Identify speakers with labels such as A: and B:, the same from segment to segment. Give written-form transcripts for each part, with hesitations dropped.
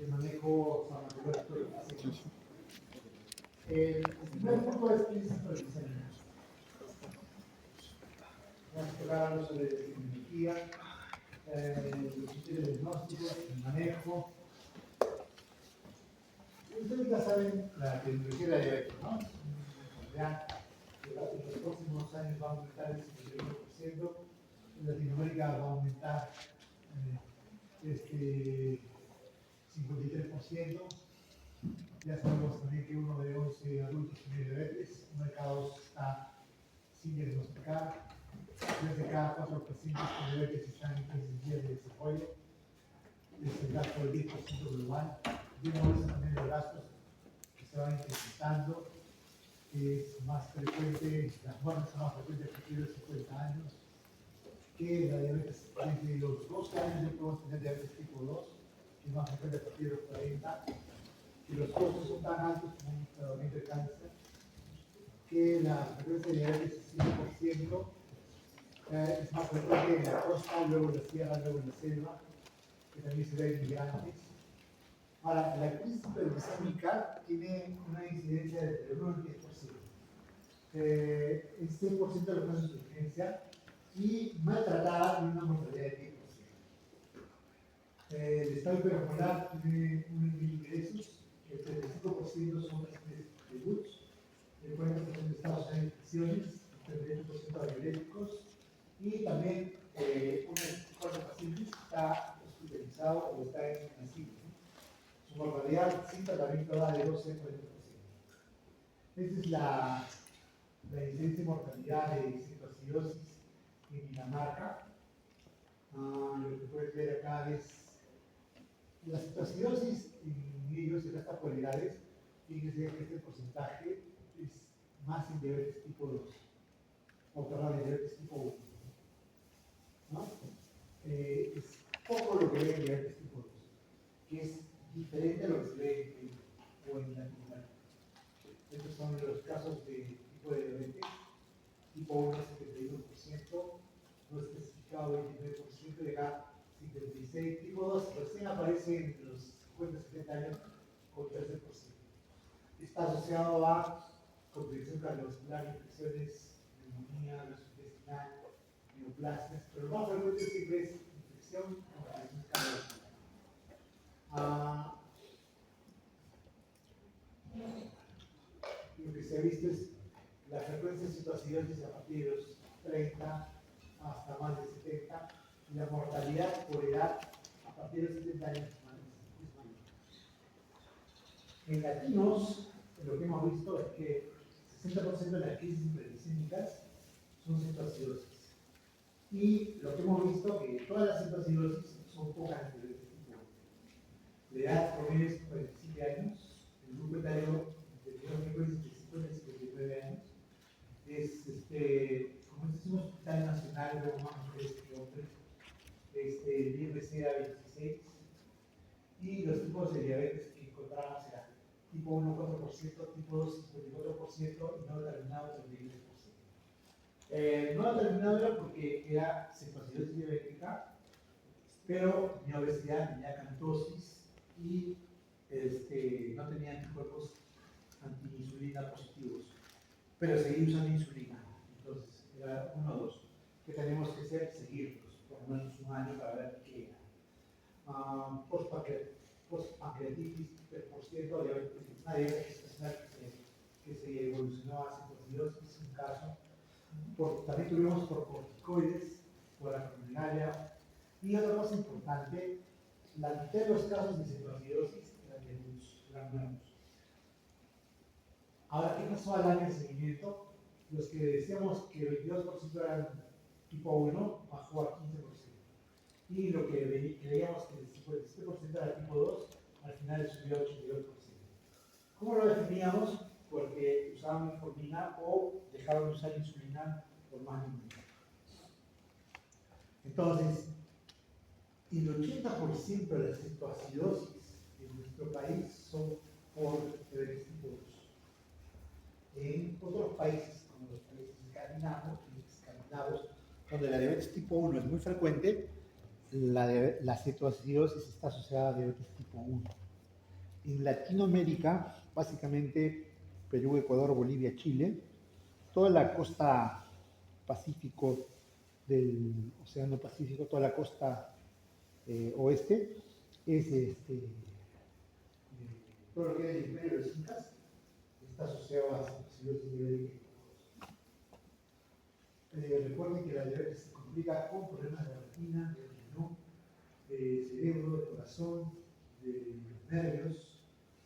A: de manejo farmacológico de pacientes. El primer punto es crisis prevención. Vamos a hablar algo sobre epidemiología, los criterios diagnósticos, el manejo. Ustedes ya saben la epidemiología de la diabetes, ¿no? Ya, en los próximos años va a aumentar el 51%, en Latinoamérica va a aumentar 53%. Ya sabemos también que uno de 11 adultos tiene diabetes, uno de cada dos está sin diagnosticar, 3 de cada 4 pacientes con diabetes están en 15 días de desarrollo, es el gasto del 10% global. Vemos también los gastos que se van incrementando, es más frecuente, las muertes son más frecuentes a partir de los 50 años, que la diabetes desde los 12 años ya podemos tener diabetes tipo 2, que es más frecuente a partir de los 40, que los costos son tan altos como un tratamiento de cáncer, que la frecuencia de diabetes es 5%, es más frecuente en la costa, luego en la sierra, luego en la selva, que también se ve en migrantes. Ahora, la crisis hiperglicémica tiene una incidencia de 1 al 10%. Es 100% de los casos de urgencia y maltratada de una mortalidad de 10%. El estado hipermolar tiene un ingresos, el 35% son de Woods, el 40% de estados en infecciones, el 38% de diuréticos y también un 4 pacientes está hospitalizado o está en asilo. Su mortalidad sin tratamiento va de 12 a 40%. Esta es la incidencia y mortalidad de citoacidosis en Dinamarca. Lo que puedes ver acá es la citoacidosis en ellos, en estas polaridades, fíjense que este porcentaje es más en diabetes tipo 2, o perdón, en diabetes tipo 1. ¿No? Es poco lo que ve en diabetes tipo 2, que es diferente a lo que se ve en Latinoamérica. Estos son los casos de tipo de diabetes. Tipo 1 71%, no especificado 29%, de acá 56%. Tipo 2 recién aparece en los 50-70 años con 13%. Está asociado a complicación cardiovascular, infecciones, neumonía, gastrointestinal, neoplasias, pero lo más frecuente siempre es infección o complicación cardiovascular. Lo que se ha visto es la frecuencia de citoacidosis a partir de los 30 hasta más de 70 y la mortalidad por edad a partir de los 70 años es mayor. En latinos, lo que hemos visto es que 60% de las crisis hiperglicémicas son citoacidosis. Y lo que hemos visto es que todas las citoacidosis son pocas de este tipo. La edad promedio es 47 años, el grupo etario de 50 y 59 años. Como este es un hospital nacional, vemos más mujeres que hombres. El IMC era 26. Y los tipos de diabetes que encontramos eran tipo 1, 4%, tipo 2, 54% y no determinado, 33%. No determinado era porque era cetoacidosis diabética, pero tenía obesidad, tenía acantosis y no tenía anticuerpos antiinsulina positivos, pero seguía usando insulina. Entonces, era 1 o 2. ¿Qué tenemos que hacer? Seguirlos, por lo menos un año para ver qué era. Postpancreatitis, 3%, una diabetes que se evolucionó a cetoacidosis, un caso. También tuvimos por corticoides, por la crominalia. Y otra cosa importante, la mitad de los casos de cetoacidosis eran nuevos. Ahora, ¿qué pasó al año de seguimiento? Los que decíamos que 22% eran tipo 1, bajó a 15%. Y lo que creíamos que el 57% era tipo 2, al final subió a 82%. ¿Cómo lo definíamos? Porque usaban metformina o dejaron de usar insulina por más de un mes. Entonces, el 80% de las cetoacidosis en nuestro país son por diabetes tipo 2. En otros países, como los países escandinavos, donde la diabetes tipo 1 es muy frecuente, la cetoacidosis está asociada a diabetes tipo 1. En Latinoamérica, básicamente Perú, Ecuador, Bolivia, Chile, toda la costa Pacífico del Océano Pacífico, toda la costa oeste, es todo lo que es el imperio de los incas, está asociado a cirrosis ibérica. Recuerden que la diabetes se complica con problemas de retina, de riñón, de cerebro, de corazón, de los nervios,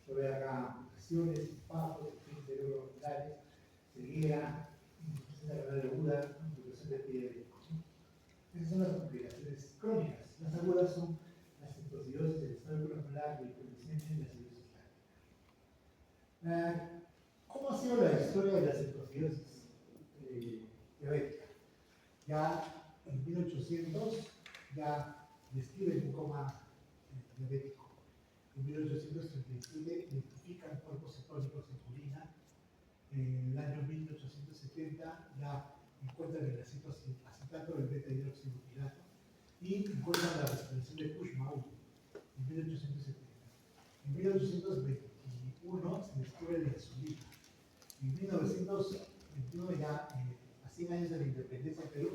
A: puede haber amputaciones, infartos, cerebrovasculares, ceguera, insuficiencia renal aguda, amputación de pie diabético. Esas son las complicaciones crónicas. Las agudas son la citocidosis, el estado glomerular, la hipoglucemia y la cirrosis hepática. ¿Cómo ha sido la historia de la citocidosis diabética? Ya en 1800 ya describen un coma diabético. En 1837 identifican cuerpos cetónicos en orina. En el año 1870 ya encuentran el acetato del beta-hidroxibutirato y encuentran la respiración de Kussmaul en 1870. En 1821 se descubre la insulina. En 1921 ya, a 100 años de la independencia de Perú,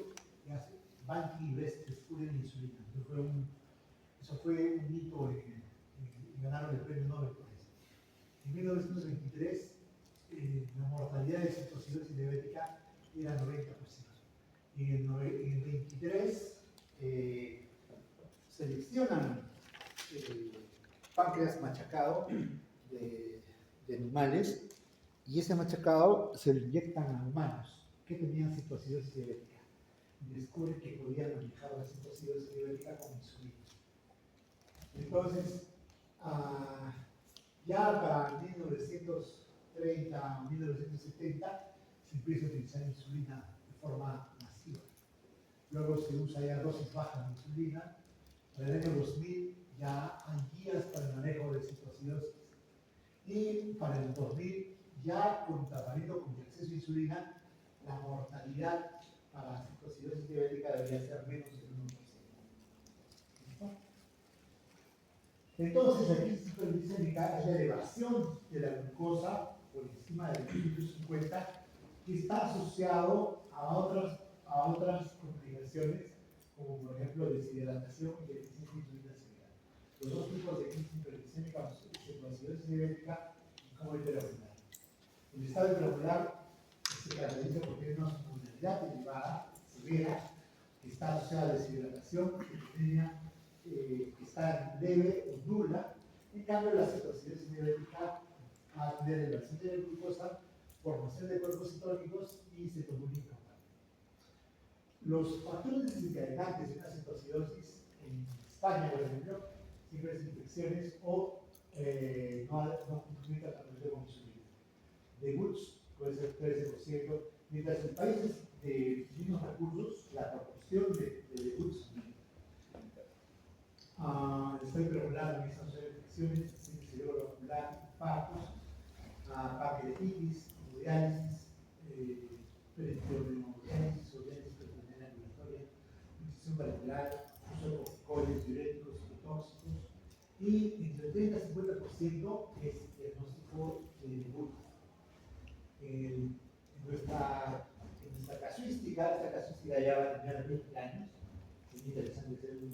A: ya Banqui y Best descubren la insulina. Eso fue un hito y ganaron el premio Nobel por eso. En 1923 la mortalidad de citocidosis diabética era 90%. Y en el 23 seleccionan páncreas machacado de animales y ese machacado se lo inyectan a humanos que tenían citocidosis diabética. Y descubren que podían manejar la citocidosis diabética con insulina. Entonces, ya para 1930 o 1970 se empieza a utilizar insulina de forma masiva. Luego se usa ya dosis bajas de insulina. Para el año 2000 ya hay guías para el manejo de citocidosis. Y para el 2000 ya con tratamiento con exceso de insulina, la mortalidad para la citocidosis diabética debería ser menos del 1%. ¿Listo? Entonces, la crisis hiperglicémica es la elevación de la glucosa por encima de 250 que está asociado a otras complicaciones, como por ejemplo deshidratación y deficiencia de insulina severa. Los dos tipos de crisis hiperglicémica, citocidosis diabética y coma hiperocular. El estado hiperocular se caracteriza por tener una osmolaridad elevada, severa, que está asociada a deshidratación, hipotermia, que está leve o nula. En cambio, la citocidosis diabética va a tener elevación de la glucosa, formación de cuerpos cetónicos y cetonuria. Los factores desencadenantes de una citocidosis en España, por ejemplo, siempre es infecciones o no cumplimiento de tratamiento con insulina. De Woods puede ser 13%, mientras en países de mismos recursos, la proporción de Woods el estado hiperocular también está asociado a infecciones, cerebrovascular, infartos, pancreatitis, hemodiálisis, peritoneodiálisis o diálisis peritoneal ambulatoria, infección valvular, uso de corticoides, diuréticos, citotóxicos, y entre el 30 y 50% es diagnóstico de Wood. En nuestra casuística, esta casuística ya va a tener 20 años, es interesante hacer un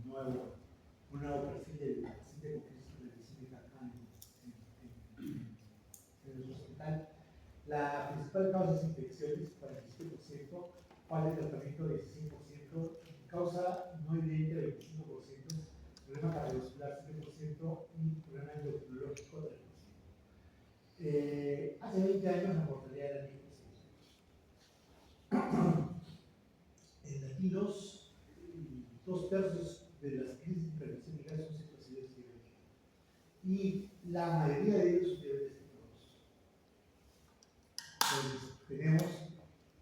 A: nuevo perfil del paciente con crisis hiperglicémica acá en nuestro hospital. La principal causa es infecciones, 47%, falta de tratamiento 16%, causa no evidente 25%, problema cardiovascular 7% y problema endocrinológico 3%. Hace 20 años la mortalidad era 10%. En latinos, 2/3 de las crisis hiperglicémicas son citocidosis diabética. Y la mayoría de ellos son diabetes tipo 2. Entonces, tenemos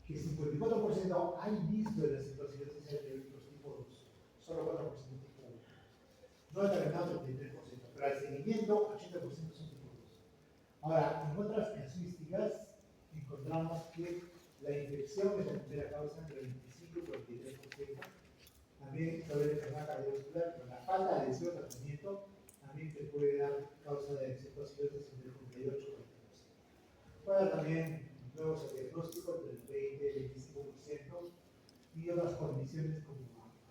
A: que 54% hay visto de las citocidosis diabéticos tipo 2, solo 4% tipo 1. No determinado 33%, pero al seguimiento 80% son tipo 2. Ahora, en otras casuísticas encontramos que la infección es la primera causa entre 25 y 43%. También puede haber enfermedad cardiovascular, pero la falta de deseo de tratamiento también te puede dar causa de cetoacidosis entre el 38 y 40%. Puede también nuevos diagnósticos del 20-25% y otras condiciones como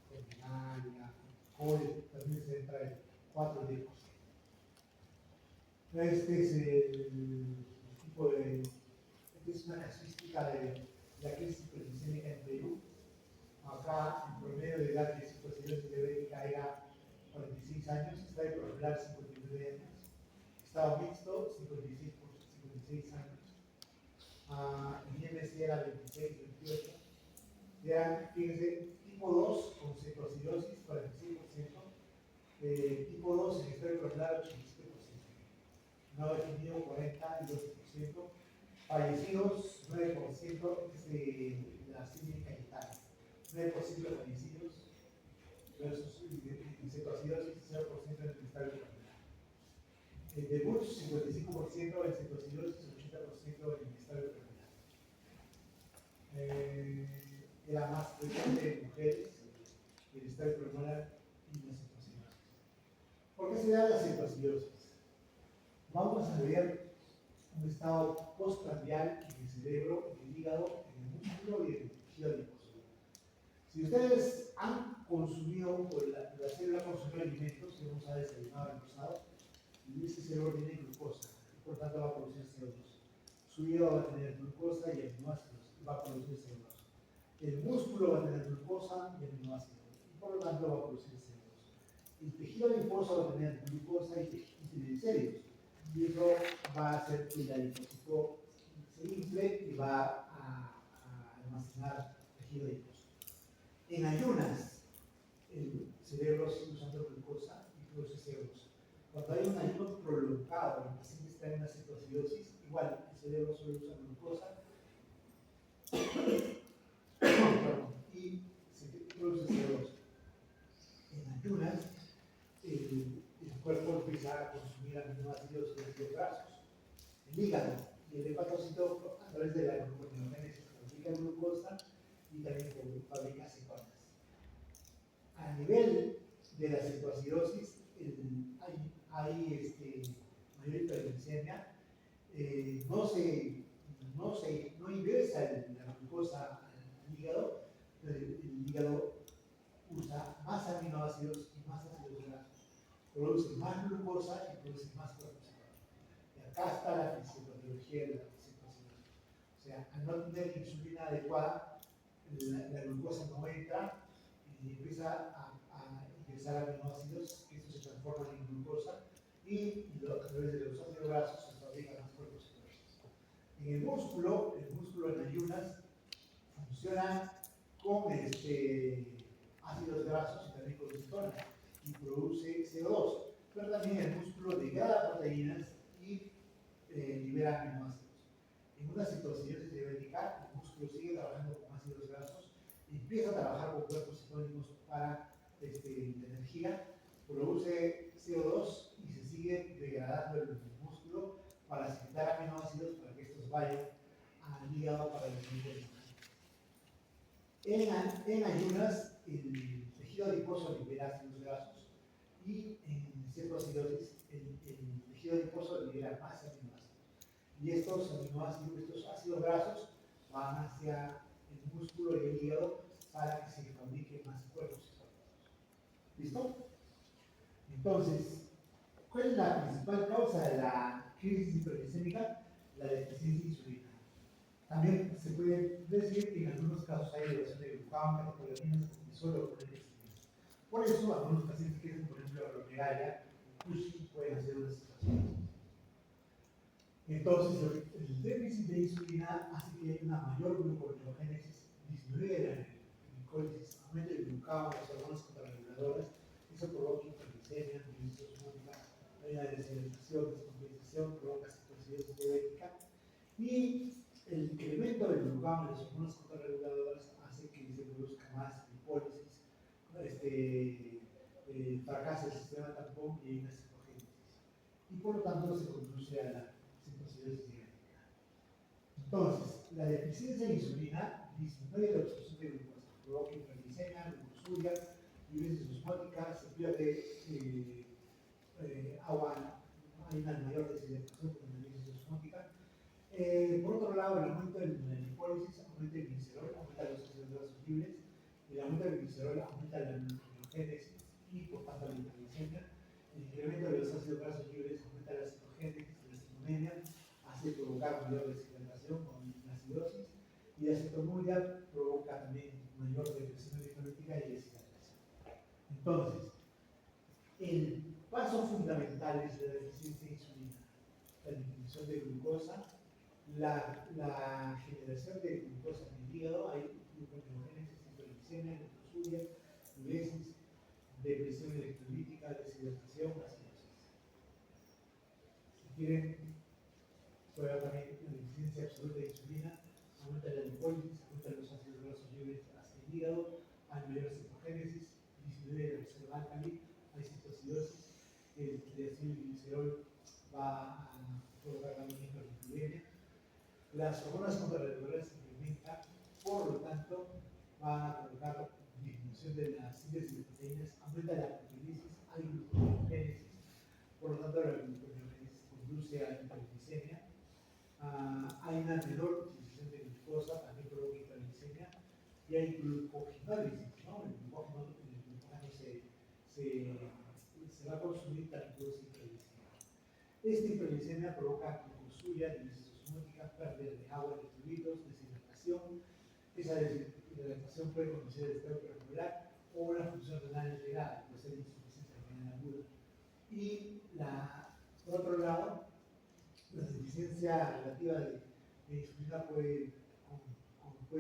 A: abdominalia, COL, también se entra el 4-10%. Este es el tipo de, esta es una casuística de la crisis hiperglicémica en Perú. Acá el promedio de edad de cetoacidosis diabética era 46 años, estado hiperregular 59 años, estado mixto 56 años, el IMC era 26, 28, eran, fíjense, tipo 2 con cetoacidosis 46%, tipo 2 en estado hiperregular 87%, no definido 42%, fallecidos 9%, es de la síndrome Cayetana, 9% de fallecidos versus cetoacidosis 0% en el estado hiperregular. Debuts 55% en cetoacidosis, 80% en el estado hiperregular. Era más frecuente en mujeres, el estado hiperregular y la cetoacidosis. ¿Por qué se da la cetoacidosis? Vamos a ver un estado postprandial en el cerebro, en el hígado, en el músculo y en el tejido adiposo. Si ustedes han consumido, o la célula consumió alimentos, que vamos a desayunar almorzado, y ese cerebro tiene glucosa, y por tanto va a producir CO2. Su hígado va a tener glucosa y aminoácidos, y va a producir CO2. El músculo va a tener glucosa y aminoácidos, y por lo tanto va a producir CO2. El tejido adiposo va a tener glucosa y triglicéridos, y eso va a hacer que el adipocito se infle y va a almacenar tejido adiposo. En ayunas, el cerebro sigue usando glucosa y produce CO2. Cuando hay un ayuno prolongado, el paciente está en una cetoacidosis, igual el cerebro solo usa glucosa y se produce CO2. En ayunas, el cuerpo empieza a consumir aminoácidos y ácidos grasos. El hígado y el hepatocito, a través de la gluconeogénesis, fabrica glucosa y también fabrica cetonas. A nivel de la cetoacidosis, hay mayor hiperglicemia, no ingresa la glucosa al hígado, pero el hígado usa más aminoácidos y más ácidos grasos, produce más glucosa y produce más cortisol. Y acá está la fisiopatología de la cetoacidosis. O sea, al no tener insulina adecuada, la glucosa no entra y empieza a ingresar aminoácidos, que estos se transforman en glucosa y a través de los ácidos grasos se fabrican más cuerpos celulosos. En el músculo en ayunas funciona con ácidos grasos y también con cetonas y produce CO2, pero también el músculo degrada proteínas y libera aminoácidos. En una cetoacidosis diabética, el músculo sigue trabajando con ácidos grasos y empieza a trabajar con cuerpos cetónicos para energía, produce CO2 y se sigue degradando el músculo para secretar aminoácidos para que estos vayan al hígado para el movimiento. En ayunas, el tejido adiposo libera ácidos grasos y en cetoacidosis, el tejido adiposo libera más aminoácidos. Y estos aminoácidos, estos ácidos grasos van hacia el músculo y el hígado para que se fabriquen más cuerpos cetónicos. ¿Listo? Entonces, ¿cuál es la principal causa de la crisis hiperglicémica? La deficiencia de insulina. También se puede decir que en algunos casos hay elevación de glucagón, catecolaminas y solo por el crecimiento. Por eso, algunos pacientes que tienen, por ejemplo, acromegalia, Cushing, pueden hacer una situación. Entonces, el déficit de insulina hace que haya una mayor gluconeogénesis, disminuye la glicólisis, aumente el glucagón, las hormonas contrarreguladoras, eso provoca hiperglicemia, diuresis osmótica, hay una deshidratación, descompensación, provoca cetoacidosis diabética, y el incremento del glucagón de las hormonas contrarreguladoras hace que se produzca más lipólisis, fracasa el sistema tampón y hay una cetogénesis. Y por lo tanto se conduce a la cetoacidosis diabética. Entonces, la deficiencia de insulina disminuye la absorción de glucosa, provoca hiperglicemia, glucosuria, diuresis osmótica, se pierde agua, hay una mayor deshidratación con la diálisis osmótica. Por otro lado, el aumento de la lipólisis aumenta el glicerol, aumenta los ácidos grasos libres, el aumento del glicerol aumenta la neurogénesis y por tanto la hiperglicemia. El incremento de los ácidos grasos libres aumenta la citogénesis y la citonemia, hace provocar mayor deshidratación con la acidosis, y la cetonuria provoca también mayor depresión electrolítica y deshidratación. Entonces, el paso fundamental es la deficiencia de insulina, la disminución de glucosa, la generación de glucosa en el hígado, hay gluconeogénesis, hiperglicemia, leucosuria, diuresis, depresión electrolítica, deshidratación, acidosis. Si quieren, puede haber también una deficiencia absoluta de insulina, aumenta la lipólisis, aumenta los ácidos grasos libres hacia el hígado, hay mayor cetogénesis, disminuye la reserva álcali, hay citocidosis, el glicerol va a provocar también hiperlipidemia. Las hormonas contrarreguladoras se incrementan, por lo tanto, va a provocar disminución de la síntesis de proteínas, aumenta la glucolisis, hay gluconeogénesis, por lo tanto, la gluconeogénesis conduce a la hiperglicemia. Hay una menor utilización de glucosa, también provoca hiperglicemia, y hay glucogenólisis, ¿no? El glucógeno se va a consumir, también produce hiperglicemia. Esta hiperglicemia provoca glucosuria, diuresis osmótica, pérdida de agua, electrolitos, deshidratación. Esa deshidratación puede conducir al estado preescolar o una función renal alterada, puede ser insuficiencia renal aguda. Y por otro lado, la deficiencia relativa de insulina puede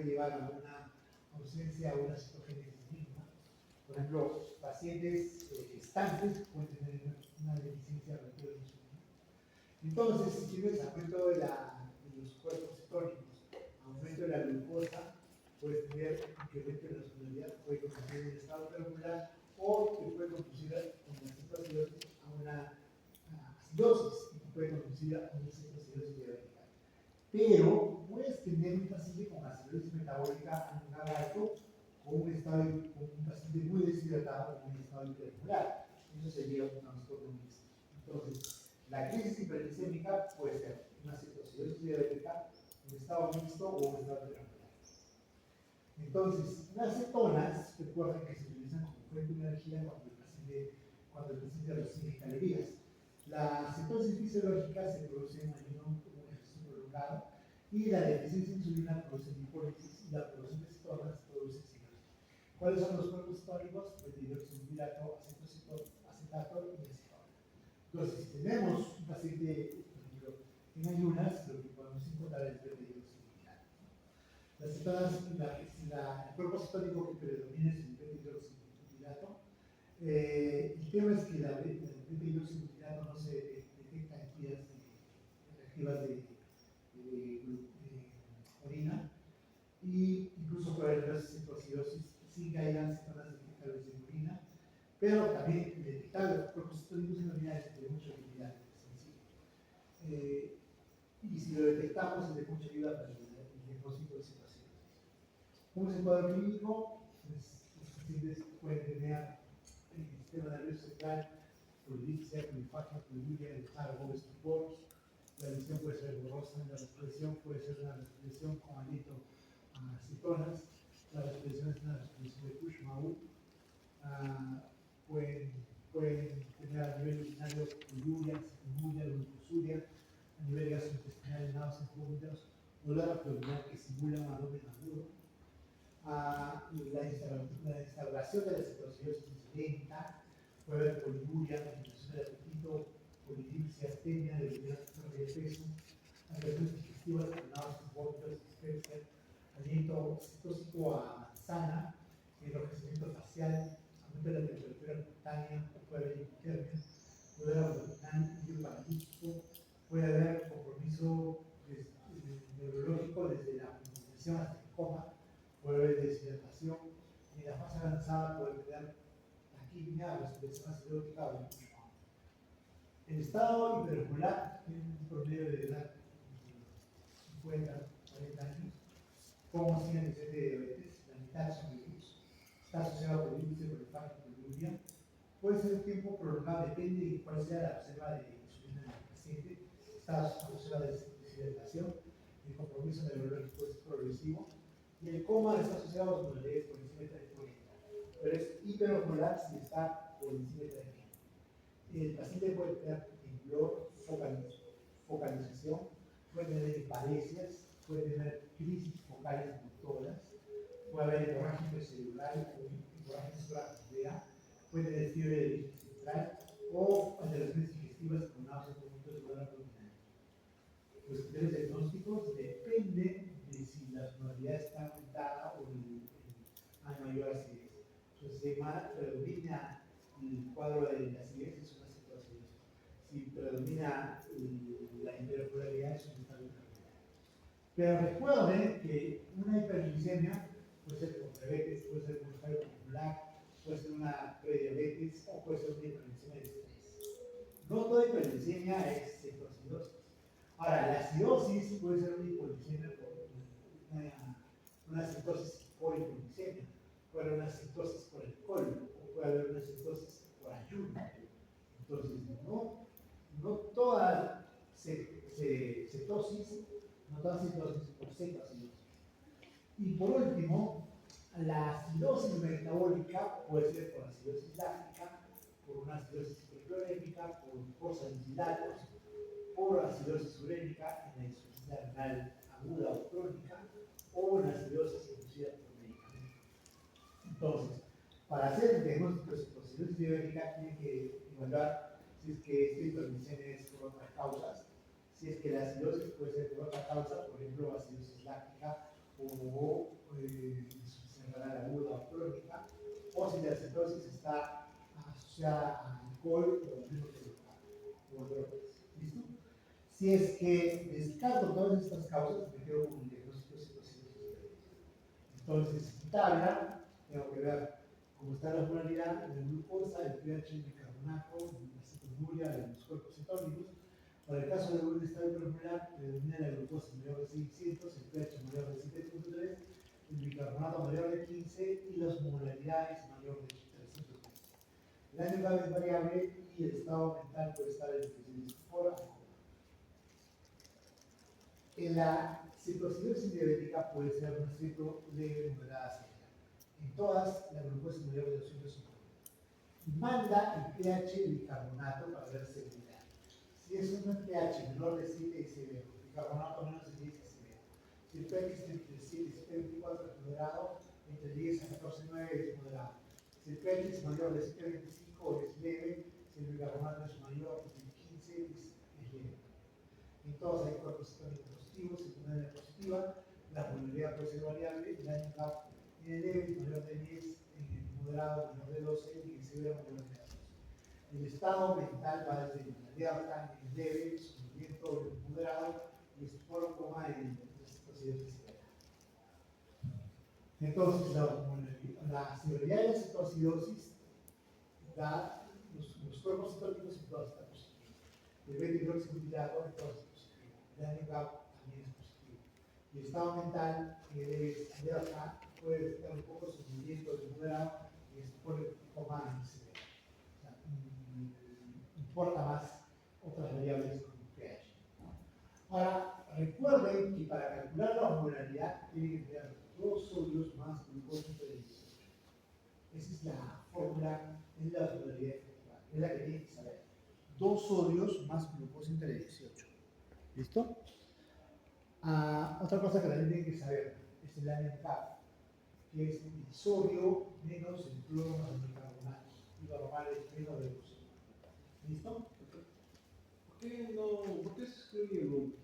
A: llevar a una ausencia o una citogénesis mínima. Por ejemplo, pacientes gestantes pueden tener una deficiencia relativa de insulina. Entonces, si tienes aumento de los cuerpos cetónicos, aumento de la glucosa, puedes tener incremento de la osmolaridad, puede conducir a un estado permular o te puede conducir con la cetoacidosis a una acidosis y puede conducir a una cetoacidosis diabética. Pero puedes tener un paciente con acidosis metabólica a un alto con un paciente muy deshidratado con un estado hiperregular. Eso sería un trastorno mixto. Entonces, la crisis hiperglicémica puede ser una cetoacidosis diabética, un estado mixto o un estado hiperregular. Entonces, las cetonas, recuerden que se utilizan como fuente de energía cuando el paciente recibe calorías. La cetosis fisiológica se produce en ayuno, un ejercicio prolongado, y la deficiencia de insulina produce lipólisis y la producción de cetonas produce cigarro. ¿Cuáles son los cuerpos cetónicos? Pues dihidroxibutirato, acetato y acetona. Entonces, si tenemos un paciente, por ejemplo, en ayunas, lo que podemos encontrar es el dihidroxibutirato. Las cetonas, el cuerpo cetónico que predomina es el dihidroxibutirato. El tema es que la beta-hidroxibutirato no se detecta en vías reactivas de orina, y incluso puede haber cetoacidosis sin que haya cetonas detectables en orina, pero también detectar los cuerpos cetónicos en orina es de mucha utilidad, es sencillo. Y si lo detectamos es de mucha ayuda para el diagnóstico de cetoacidosis. ¿Cómo es el cuadro clínico? Pues, los pacientes pueden tener el sistema nervioso central, polidipsia, polifagia, poliuria, letargo, estupor. La visión puede ser borrosa, la respiración puede ser una respiración con aliento a cetonas, la respiración es una respiración de Kushmaul. Pueden tener a nivel urinario poliuria, cetonuria, glucosuria, a nivel gastrointestinal, náuseas, vómitos, dolor abdominal que simula un abdomen agudo. La instauración de la cetoacidosis es lenta, puede haber poliuria, disminución del apetito, polidipsia, astenia, debilidad de peso, alteraciones digestivas, náuseas, vómitos, dispepsia, aliento citóxico a manzana, enrojecimiento facial, aumento de la temperatura cutánea, puede haber hipotermia, dolor abdominal, idioparalítico, puede haber compromiso neurológico desde la inmunización hasta el coma, puede haber deshidratación, y en la fase avanzada puede tener taquipnea, respiración acidótica o incluso. El estado hiperregular tiene un promedio de edad de 50, 40 años. ¿Cómo siguen el de diabetes? La mitad son niños. Está asociado con índice polifagia y poliuria. Puede ser un tiempo prolongado, depende de cuál sea la reserva de insulina en el está asociado a la deshidratación, el compromiso neurológico es progresivo, y el coma está asociado a osmolaridades por encima de 30%, pero es hiperosmolar si está por encima de 30%. El paciente puede tener temblor, focalización, puede tener parecias, puede tener crisis focales motoras, puede haber hemorragia cerebral o hemorragia cerebral, puede tener fiebre de origen central o alteraciones digestivas con náuseas, vómitos, dolor abdominal. Los criterios diagnósticos dependen de si la osmolaridad está aumentada o hay mayor acidez. Entonces, si predomina el cuadro de la acidez, es una situación. Si predomina la hiperosmolaridad, es un estado intermedio. Pero recuerden que una hiperglicemia puede ser por diabetes, puede ser por fallo popular, puede ser una prediabetes o puede ser una hiperglicemia de estrés. No toda hiperglicemia es cetoacidosis. Ahora, la acidosis puede ser una hipoglicemia por una cetosis por hipoglicemia, puede haber una cetosis por alcohol, o puede haber una cetosis por ayuno. Entonces, no toda cetosis, no toda cetosis por cetoacidosis. Y por último, la acidosis metabólica puede ser por acidosis láctica, por una acidosis hiperclorémica, por salicilatos, por acidosis urémica en la insuficiencia renal aguda o crónica, o en acidosis inducida por medicamentos. Entonces, para hacer el diagnóstico de cetoacidosis diabética, tiene que evaluar si es que esta hiperglicemia es por otras causas, si es que la acidosis puede ser por otra causa, por ejemplo, acidosis láctica o insuficiencia renal aguda o crónica, o si la cetosis está asociada a alcohol o drogas. ¿Listo? Si es que descarto todas estas causas, me quedo con el diagnóstico de cetoacidosis diabética. Entonces, en tabla, tengo que ver cómo está la osmolaridad, la glucosa, el pH, el bicarbonato, la cetonuria de los cuerpos cetónicos. Para el caso de un estado hiperosmolar, predomina la glucosa mayor de 600, el pH mayor de 7.3, el bicarbonato mayor de 15 y las osmolaridades mayor de 320. El año grave es variable y el estado mental puede estar en deficiencia por alcohol. En la cetoacidosis diabética puede ser un ciclo leve, moderada, severa. En todas, la glucosa es mayor de 250. Manda el pH bicarbonato para ver seguridad. Si es un pH menor de 7 es severo, bicarbonato menos de 10 es severo. Si el pH es entre 7 y 7,24 es moderado, entre 10 a 14,9 es moderado. Si el pH es mayor de 7,25 es leve, si el bicarbonato es mayor de 15 es leve. En todos hay cuerpos cetónicos positivos, secundaria positiva, la osmolaridad puede ser variable, el daño CAP en el leve es mayor de 10, en el moderado menor de 12 y en el severo menor de 14. El estado mental va desde la alerta, en el leve, sufrimiento moderado y estupor, coma en la cetoacidosis severa. Entonces, la severidad de la cetoacidosis da los cuerpos cetónicos en todas estas positivos. El beta-hidroxibutirato en todas estas positivos. El daño GAP también es positivo. Y el estado mental, que es alerta, puede estar un poco sufrimiento moderado y estupor, coma en severa. Importa más otras variables como pH. Ahora, recuerden que para calcular la osmolaridad tienen que tener 2 sodios más glucosa entre 18. Esa es la fórmula en la osmolaridad efectiva, es la que tienen que saber. 2 sodios más glucosa entre 18. ¿Listo? Otra cosa que también tienen que saber es el ANCAP, que es el sodio menos el cloro más el bicarbonato. Y lo normal es menos de 2. ¿Listo?
B: ¿Por qué se escribe el grupo?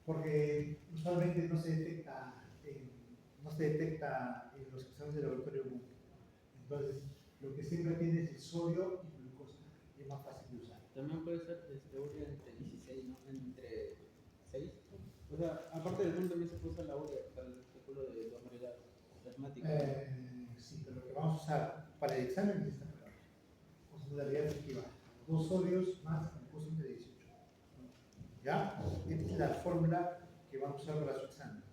A: Porque usualmente no se detecta en los exámenes de laboratorio común. Entonces, lo que siempre tiene es el sodio y glucosa, y es más fácil de usar.
B: También puede ser urea entre 16, ¿no? Entre 6. O sea, aparte del punto también se puede usar la urea para el cálculo de la osmolaridad plasmática.
A: Sí, pero lo que vamos a usar para el examen es esta palabra. Osmolaridad efectiva. 2 sodios más glucosa entre 18. ¿Ya? Esta es la fórmula que vamos a usar para su examen.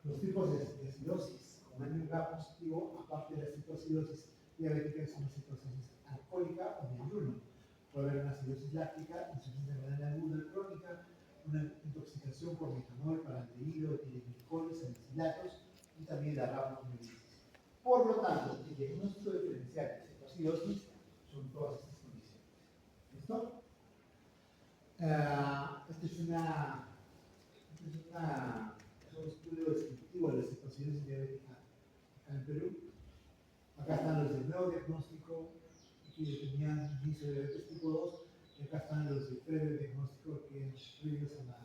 A: Los tipos de acidosis con ANCAP positivo, aparte de la cetoacidosis diabética, es una cetoacidosis alcohólica o de ayuno. puede haber una acidosis láctica, insuficiencia renal aguda crónica, una intoxicación por metanol, paraldehído, etilenglicol, salicilatos y también la rhabdomyolysis. Por lo tanto, el diagnóstico diferencial de cetoacidosis son todas estas condiciones. ¿Listo? Este es un estudio descriptivo de la cetoacidosis diabética acá en Perú. Acá están los del nuevo diagnóstico que tenían inicio de diabetes tipo 2, y acá están los del previo diagnóstico que previos a la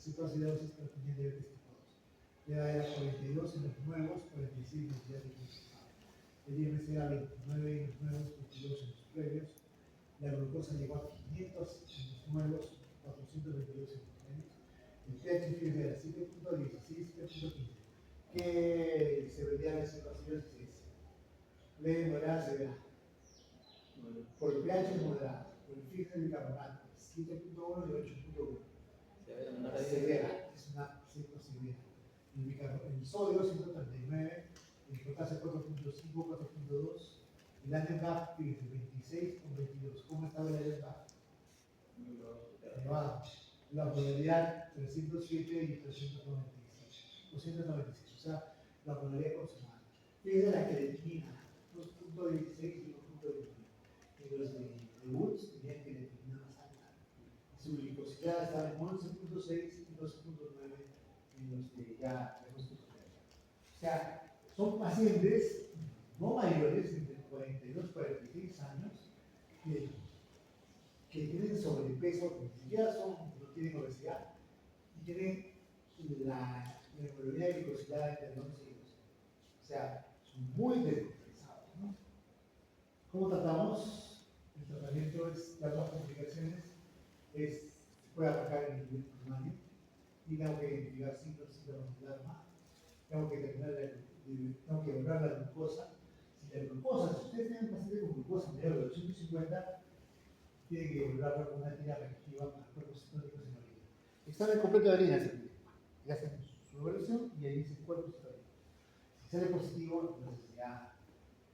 A: cetoacidosis pero tenían diabetes tipo 2. La edad era 42 en los nuevos, 46 en los ya diagnosticados. El IMC era 29 en los nuevos, 22 en los previos. La glucosa llegó a 500 en los nuevos, 422 en los previos. El pH físico era 7.16, 7.15. ¿Qué severidad de cetoacidosis es? Leve, moderada, severa. Por el pH moderado, por el físico de bicarbonato, 7.1 y 8.1. Severa, es una cetosevera. El sodio 139, el potasio 4.5, 4.2, el ANEMAP 26 con 22. ¿Cómo está el ANEMAP? Elevado. La modalidad 307 y 396, 296, o sea, la modalidad consumada. Fíjense la creatinina, 2.16 y 1.21. Y los de Woods tenían creatinina más alta. Su glicosidad estaba en 11.6 y 2.9 en los que ya hemos estudiado. O sea, son pacientes no mayores, entre 42 y 46 años, que tienen sobrepeso, que ni siquiera no tienen obesidad, y tienen la hemoglobina glicosilada entre 11 y 12. O sea, son muy descompensados, ¿no? ¿Cómo tratamos? El tratamiento es, las dos complicaciones, se puede atacar en el nivel primario, y tengo que identificar síntomas de alarma, tengo que evaluar la glucosa. Si la glucosa, si ustedes tienen un paciente con glucosa mayor de 850, tiene que evaluarlo con una tira reactiva para cuerpos cetónicos en orina. Examen completo de orina se pide. Le hacen su evaluación y ahí dice cuerpos cetónicos. Si sale positivo, entonces ya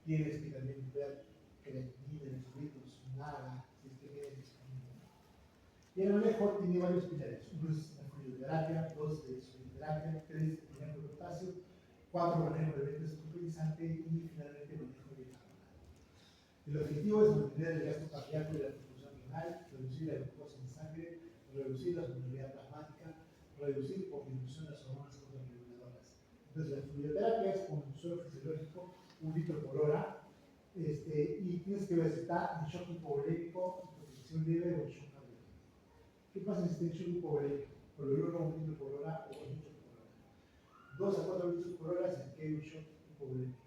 A: tienes que también ver creatinina, electrolitos, NADA, si es que queda disponible. Y el manejo tiene varios pilares. Uno es la fluidoterapia, dos de soliterapia, tres manejo de potasio, cuatro manejo de eventos estabilizante y finalmente manejo de bicarbonato. El objetivo es mantener el gasto cardíaco y la perfusión renal, reducir la glucosa en sangre, reducir la osmolaridad plasmática, reducir por disminución las hormonas contrarreguladoras. Entonces, la fluidoterapia es con un suelo fisiológico, 1 litro por hora, y tienes que ver si está en shock hipovolémico, hipotensión leve o en shock cardíaco. ¿Qué pasa si está en shock hipovolémico? Por lo menos 1 litro por hora o 1 litro por hora. 2 a 4 litros por hora si hay un shock hipovolémico.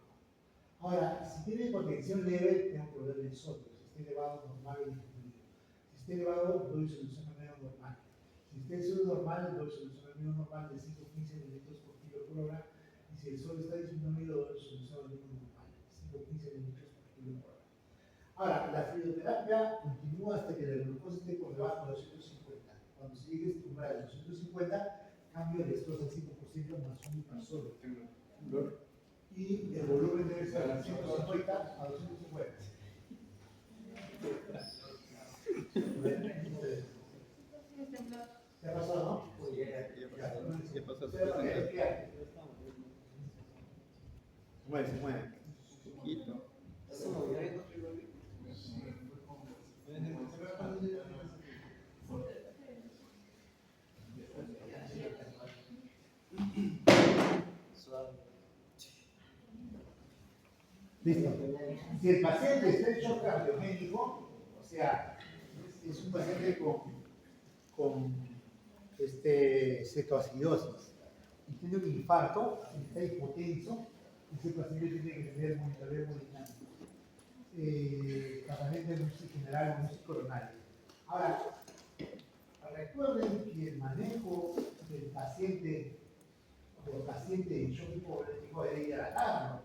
A: Ahora, si tiene hipotensión leve, tengo que darle sodio. Si está elevado, normal o disminuido. Si está elevado, doy solución a medio normal. Si está en sodio normal, doy solución a medio normal de 115 mililitros por kilo por hora. Y si el sodio está disminuido, doy solución a medio normal, 115 mililitros por kilo por hora. Ahora, la fluidoterapia continúa hasta que la glucosa esté por debajo de los 150. Cuando se llegue a este umbral de los 150, cambio el estrés al 5% más un hipersólido. Y el volumen debe ser de 150 a 250. ¿Qué ha pasado, no?
B: ¿Qué pasó?
A: Se mueve.
B: Poquito.
A: Listo. Si el paciente está en shock cardiogénico, o sea, es un paciente con cetoacidosis y tiene un infarto, está hipotenso, ese paciente tiene que tener monitoreo hemodinámico, tratamiento de música general o música coronaria. Ahora, recuerden que el manejo del paciente en shock hipovolémico debe hidratarlo,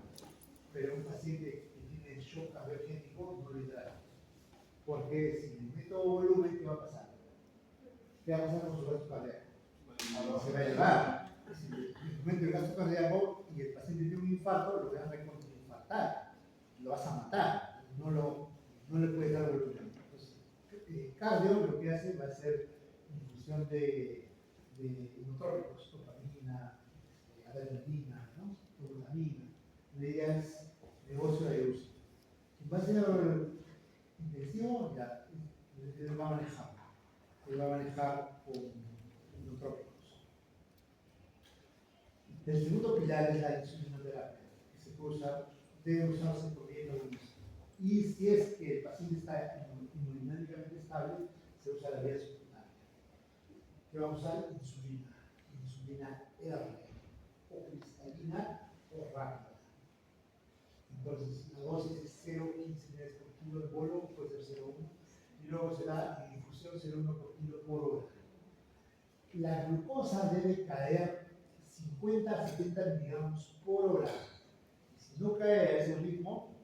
A: pero un paciente que tiene shock cardiogénico no lo hidrata. Porque si le meto volumen, ¿qué va a pasar? ¿Qué va a pasar con su gasto cardíaco? Se va a elevar. Si le meto el gasto cardíaco y el paciente tiene un infarto, lo van a infartar. Lo vas a matar. No le puedes dar volumen. Entonces, cardio lo que hace va a ser infusión de inotrópicos, dopamina, adrenalina, ¿no? Glutamina. La idea es negocio de uso. Va a ser intensivo, ya, él va a manejar. Él va a manejar con inotrópicos. El segundo pilar es la insulinoterapia, que se puede usar, debe usarse por bien o bien. Y si es que el paciente está inmunológicamente estable, se usa la vía subcutánea. ¿Qué vamos a usar? Insulina R, o cristalina o rápida. Entonces, la dosis es 0,15 unidades por kilo de bolo, puede ser 0,1, y luego será en infusión 0,1 por kilo por hora. La glucosa debe caer 50 a 70 miligramos por hora. Y si no cae a ese ritmo,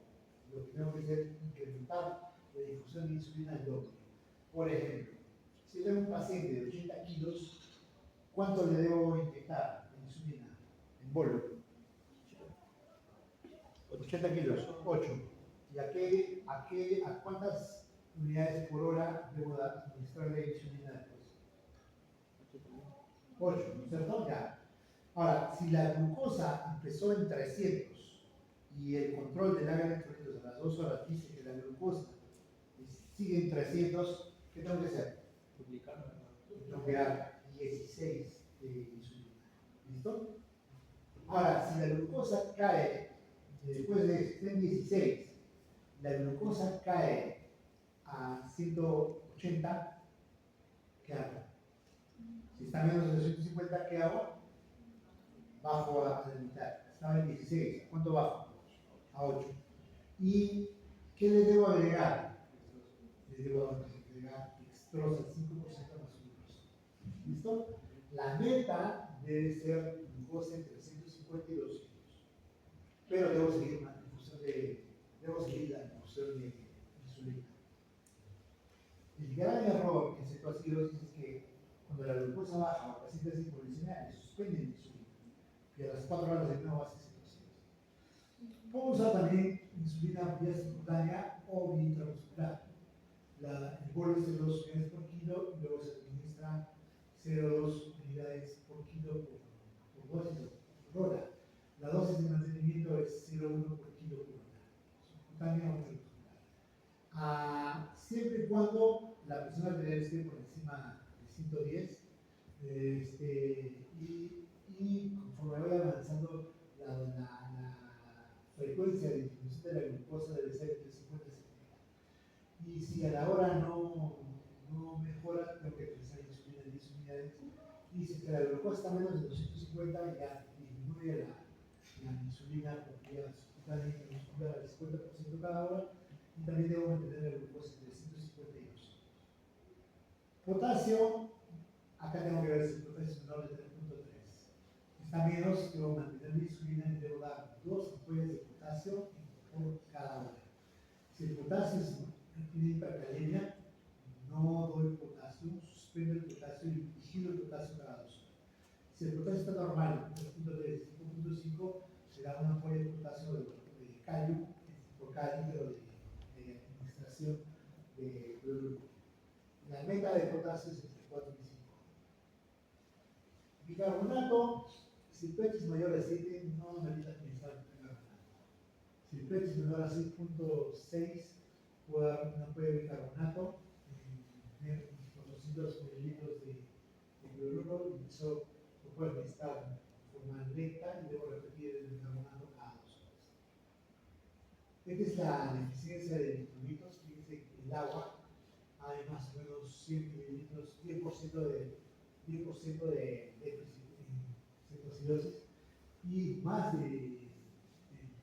A: lo que tengo que hacer es incrementar la difusión de insulina al doble. Por ejemplo, si tengo un paciente de 80 kilos, ¿cuánto le debo inyectar de insulina en bolo? 80 kilos, 8. ¿Y a cuántas unidades por hora debo administrarle insulina después? 8, ¿no es cierto? Ya. Ahora, si la glucosa empezó en 300 y el control del área de electrolitos a las 2 horas dice que la glucosa sigue en 300, ¿qué tengo que hacer?
B: Duplicarlo.
A: Tengo que dar 16 de insulina. ¿Listo? Ahora, si la glucosa cae, después de 16, la glucosa cae a 180, ¿qué hago? Si está menos de 250, ¿qué hago? Bajo a la mitad. Estaba en 16. ¿Cuánto bajo? A 8. ¿Y qué le debo agregar? Le debo agregar dextrosa 5% más glucosa. ¿Listo? La meta debe ser glucosa entre 150 y 200. Pero debo seguir la infusión de insulina. El gran error en cetoacidosis es que cuando la glucosa baja o el paciente hace hipoglucemia, le suspenden la insulina. Y a las 4 horas de nuevo hace cetoacidosis. Puedo usar también insulina vía subcutánea o vía intramuscular. El bolo es de 2 unidades por kilo y luego se administra 0,2 unidades por kilo por dosis por hora. La dosis de mantenimiento es 0,1 por kilo por hora. Subcutánea o intramuscular. Siempre y cuando la presión arterial esté por encima de 110 y conforme vaya avanzando la frecuencia de disminución de la glucosa debe ser entre 50 y 70. Y si a la hora no mejora, tengo que utilizar insulina de 10 unidades. Y si la glucosa está menos de 250, ya disminuye la insulina por vía subcutánea y muscular al 50% cada hora. Y también debo mantener la glucosa entre 150 y 200. Potasio, acá tengo que ver si el potasio es menor de 3.3. Está menos, debo mantener la insulina y debo dar 2 ampollas de potasio por cada hora. Si el potasio tiene hipercalemia, no doy potasio, suspendo el potasio y vigilo el potasio cada 2 horas. Si el potasio está normal, 3.3, 5.5, será una ampolla de potasio de calio por cada litro de administración de glucosa. La meta de potasio es entre 4 y 5. Bicarbonato, si el pH es mayor a 7, no necesitas pensar en bicarbonato. Si el pH es menor a 6.6, puedo dar una ampolla de bicarbonato, 400 mililitros de cloruro, y eso lo puedo administrar de forma lenta y luego repetir el bicarbonato cada 2 horas. Esta es la eficiencia de electrolitos. Fíjense que el agua hay más o menos 100 mililitros, 10% de cetoacidosis y más del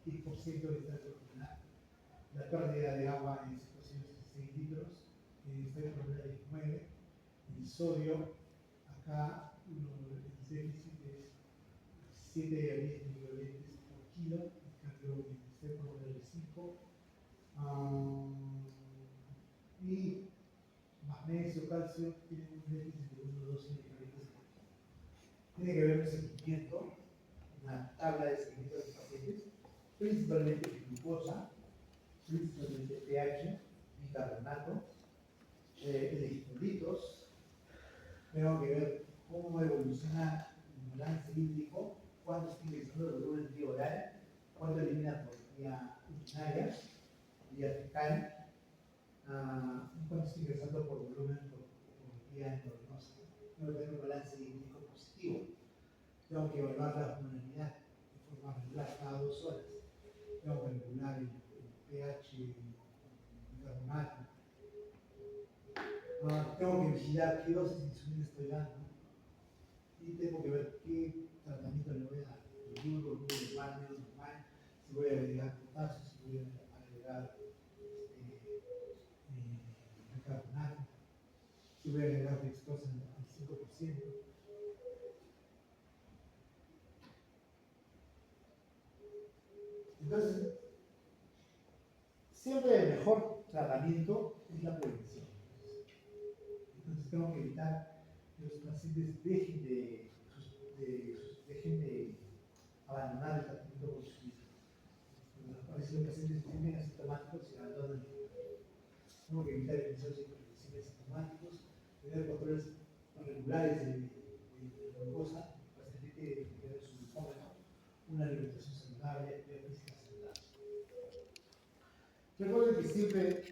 A: 10% de estrato renal. La pérdida de agua en cetoacidosis es 6 litros, en estrato renal es 9. El sodio, acá el déficit es 7 a 10 microlitros por kilo, en cambio en el estrato renal es 5. Y magnesio, calcio, tienen un déficit de 1 o 12 microlitros por kilo. Tiene que ver un seguimiento, una tabla de seguimiento de los pacientes, principalmente glucosa, principalmente pH, bicarbonato, electrolitos, tengo que ver cómo evoluciona el balance hídrico, cuánto está ingresando el volumen de oral, cuánto elimina por vía urinaria, vía fecal, cuánto está ingresando por volumen por vía endovenosa. Tengo que tener un balance hídrico positivo. Tengo que evaluar la osmolaridad de forma regular cada 2 horas. Tengo que regular el pH, el bicarbonato. Tengo que vigilar qué dosis de insulina estoy dando. Y tengo que ver qué tratamiento le voy a dar. El duro, normal, si voy a agregar potasio, si voy a agregar bicarbonato, si voy a agregar dextrosa al 5%. Entonces, siempre el mejor tratamiento es la prevención. Entonces tengo que evitar que los pacientes dejen de abandonar el tratamiento por su vida. Cuando aparecen los pacientes tienen asintomáticos y abandonan el tratamiento. Tengo que evitar episodios hipertensivos asintomáticos, tener controles regulares de glucosa, el paciente tiene que tener su glucómetro, una alimentación saludable, actividad física saludable. Recuerden que siempre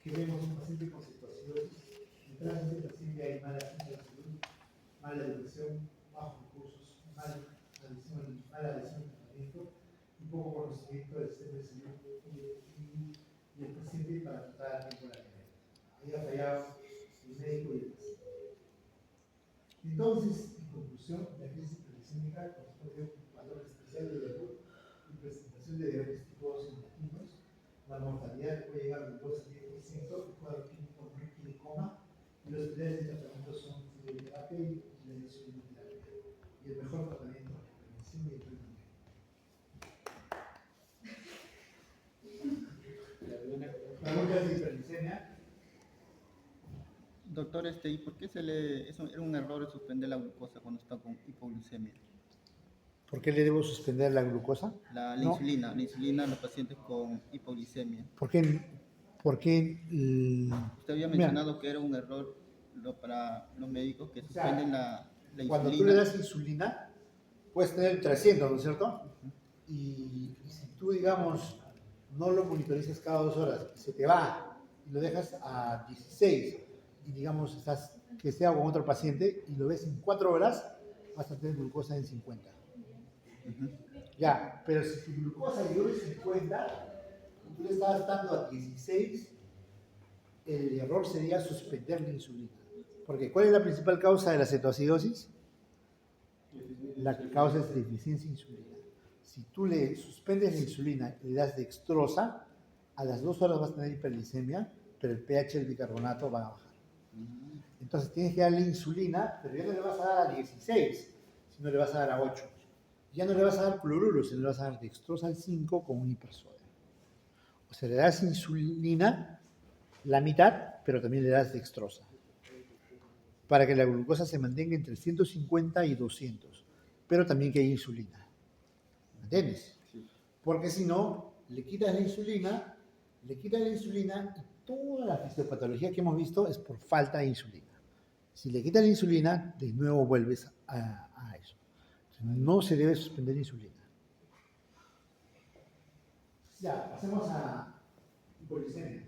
A: que vemos un paciente con cetoacidosis, detrás de ese paciente hay mala salud, mala educación, bajos recursos, mala adhesión al tratamiento y poco conocimiento del sistema de salud y el paciente para tratar a tiempo la diabetes. Ahí ha fallado el médico y el paciente. Entonces, en conclusión, la crisis hiperglicémica corresponde a un valor especial de debut y presentación de diabetes tipo 2 en latinos. La mortalidad puede llegar del 2 al 10%, el cuadro clínico no requiere coma, y los pilares de tratamiento son fisioterapia y la insulinoterapia. Y el mejor tratamiento es la prevención y el tratamiento. Preguntas de hiperglicemia.
C: Doctor, ¿y por qué era un error suspender la glucosa cuando está con hipoglucemia?
A: ¿Por qué le debo suspender la glucosa?
C: La
A: No.
C: insulina a los pacientes con hipoglucemia.
A: ¿Por qué?
C: Usted había mencionado que era un error para los médicos que suspenden la insulina.
A: Cuando tú le das insulina, puedes tener 300, ¿no es cierto? Y si tú, digamos, no lo monitorizas cada 2 horas y se te va y lo dejas a 16 y digamos que esté con otro paciente y lo ves en 4 horas, vas a tener glucosa en 50. Ya, pero si tu glucosa llegó en 50, tú le estabas dando a 16, el error sería suspender la insulina. Porque ¿cuál es la principal causa de la cetoacidosis? La causa es deficiencia de insulina. Si tú le suspendes la insulina y le das dextrosa, a las 2 horas vas a tener hiperglicemia, pero el pH del bicarbonato va a bajar. Entonces tienes que darle insulina, pero ya no le vas a dar a 16, sino le vas a dar a 8. Ya no le vas a dar cloruro, sino le vas a dar dextrosa al 5 con un hipersodio. O sea, le das insulina, la mitad, pero también le das dextrosa, para que la glucosa se mantenga entre 150 y 200, pero también que haya insulina. ¿Me entiendes? Porque si no, le quitas la insulina y toda la fisiopatología que hemos visto es por falta de insulina. Si le quitas la insulina, de nuevo vuelves a eso. No se debe suspender insulina. Ya, pasemos a hipoglicemia.